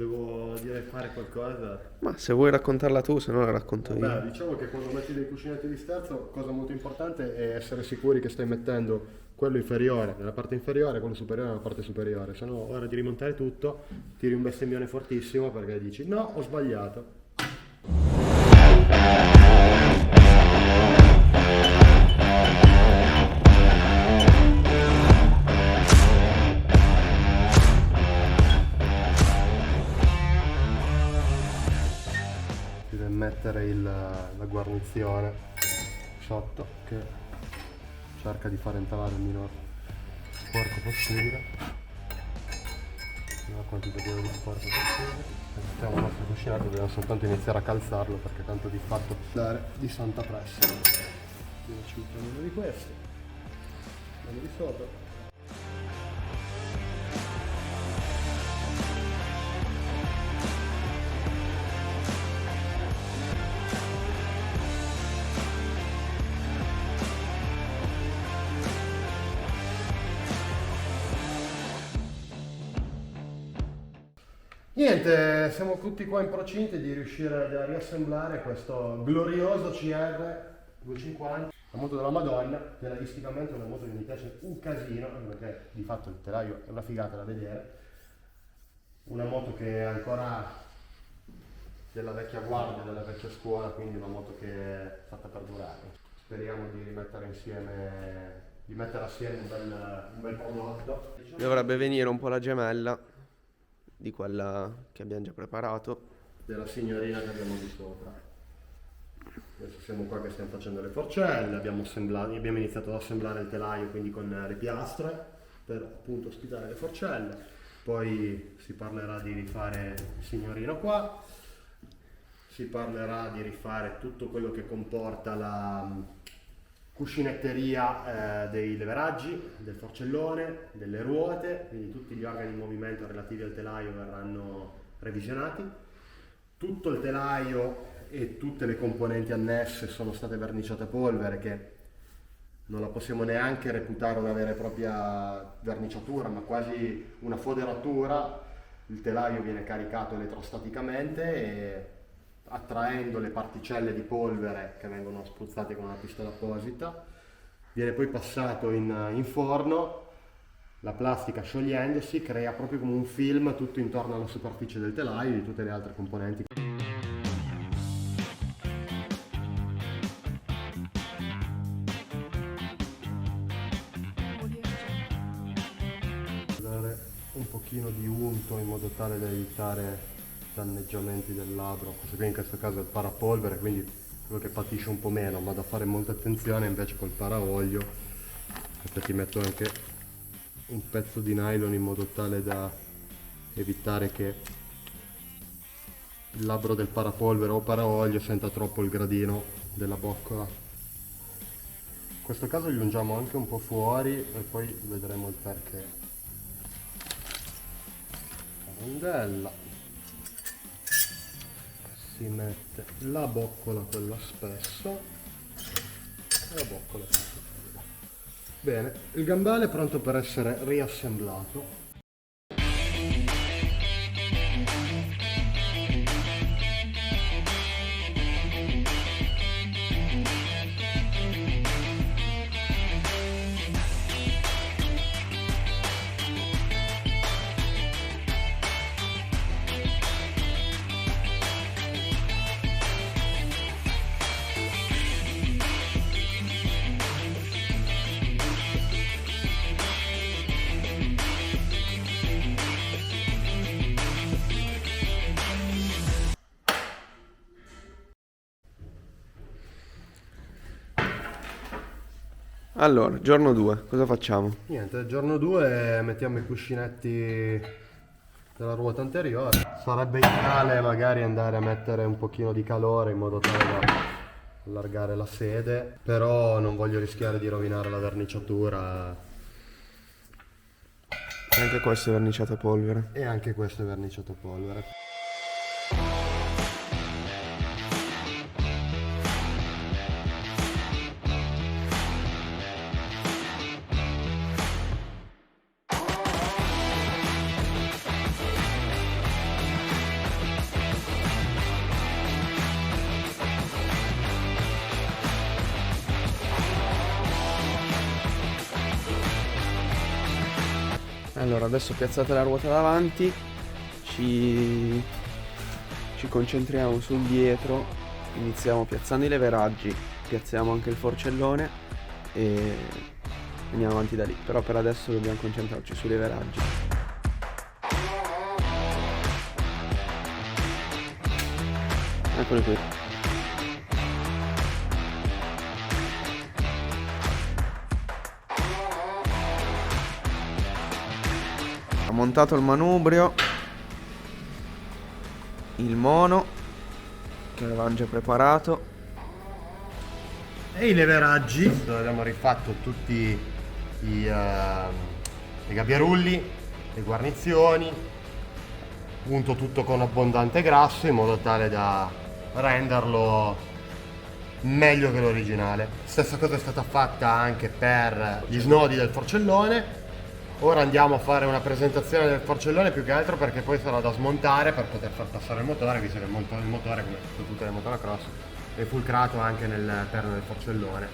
devo dire fare qualcosa. Ma se vuoi raccontarla tu, se no la racconto io. Beh, diciamo che quando metti dei cuscinetti di sterzo, cosa molto importante è essere sicuri che stai mettendo quello inferiore nella parte inferiore e quello superiore nella parte superiore. Se no, ora di rimontare tutto, tiri un bestemmione fortissimo perché dici no, ho sbagliato. Deve mettere la guarnizione sotto che cerca di far entrare il minor sporco possibile, la quantità di sporco possibile. Mettiamo il nostro cuscinetto, dobbiamo soltanto iniziare a calzarlo perché tanto di fatto dare di santa pressa. Quindi ci mettiamo uno di questi, uno di sopra. Niente, siamo tutti qua in procinto di riuscire a riassemblare questo glorioso CR 250. La moto della Madonna, telaisticamente è una moto che mi piace un casino, perché di fatto il telaio è una figata da vedere. Una moto che è ancora della vecchia guardia, della vecchia scuola, quindi una moto che è fatta per durare. Speriamo di rimettere insieme, di mettere assieme un bel prodotto. Dovrebbe venire un po' la gemella di quella che abbiamo già preparato. Della signorina che abbiamo di sopra. Adesso siamo qua che stiamo facendo le forcelle, abbiamo iniziato ad assemblare il telaio quindi con le piastre per appunto ospitare le forcelle. Poi si parlerà di rifare il signorino qua, si parlerà di rifare tutto quello che comporta la cuscinetteria dei leveraggi, del forcellone, delle ruote, quindi tutti gli organi in movimento relativi al telaio verranno revisionati. Tutto il telaio e tutte le componenti annesse sono state verniciate a polvere, che non la possiamo neanche reputare una vera e propria verniciatura, ma quasi una foderatura. Il telaio viene caricato elettrostaticamente e attraendo le particelle di polvere che vengono spruzzate con una pistola apposita, viene poi passato in forno, la plastica sciogliendosi crea proprio come un film tutto intorno alla superficie del telaio e di tutte le altre componenti. Dare un pochino di unto in modo tale da evitare danneggiamenti del labbro. Questo qui in questo caso è il parapolvere, quindi quello che patisce un po' meno, ma da fare molta attenzione invece col paraolio, perché ti metto anche un pezzo di nylon in modo tale da evitare che il labbro del parapolvere o paraolio senta troppo il gradino della boccola. In questo caso li ungiamo anche un po' fuori e poi vedremo il perché. La rondella. Si mette la boccola quella spessa e la boccola piccola. Bene, il gambale è pronto per essere riassemblato. Allora, giorno 2, cosa facciamo? Niente, giorno 2 mettiamo i cuscinetti della ruota anteriore. Sarebbe ideale magari andare a mettere un pochino di calore in modo tale da allargare la sede, però non voglio rischiare di rovinare la verniciatura. Anche questo è verniciato a polvere. E anche questo è verniciato a polvere. Allora, adesso piazzate la ruota davanti, ci concentriamo sul dietro, iniziamo piazzando i leveraggi, piazziamo anche il forcellone e andiamo avanti da lì. Però per adesso dobbiamo concentrarci sui leveraggi. Eccoli qui. Ho montato il manubrio, il mono che avevamo già preparato. E i leveraggi, dove abbiamo rifatto tutti i gabbiarulli, le guarnizioni, unto tutto con abbondante grasso in modo tale da renderlo meglio che l'originale. Stessa cosa è stata fatta anche per gli snodi del forcellone. Ora andiamo a fare una presentazione del forcellone, più che altro perché poi sarà da smontare per poter far passare il motore, visto che il motore, come tutte le motocross, è fulcrato anche nel perno del forcellone.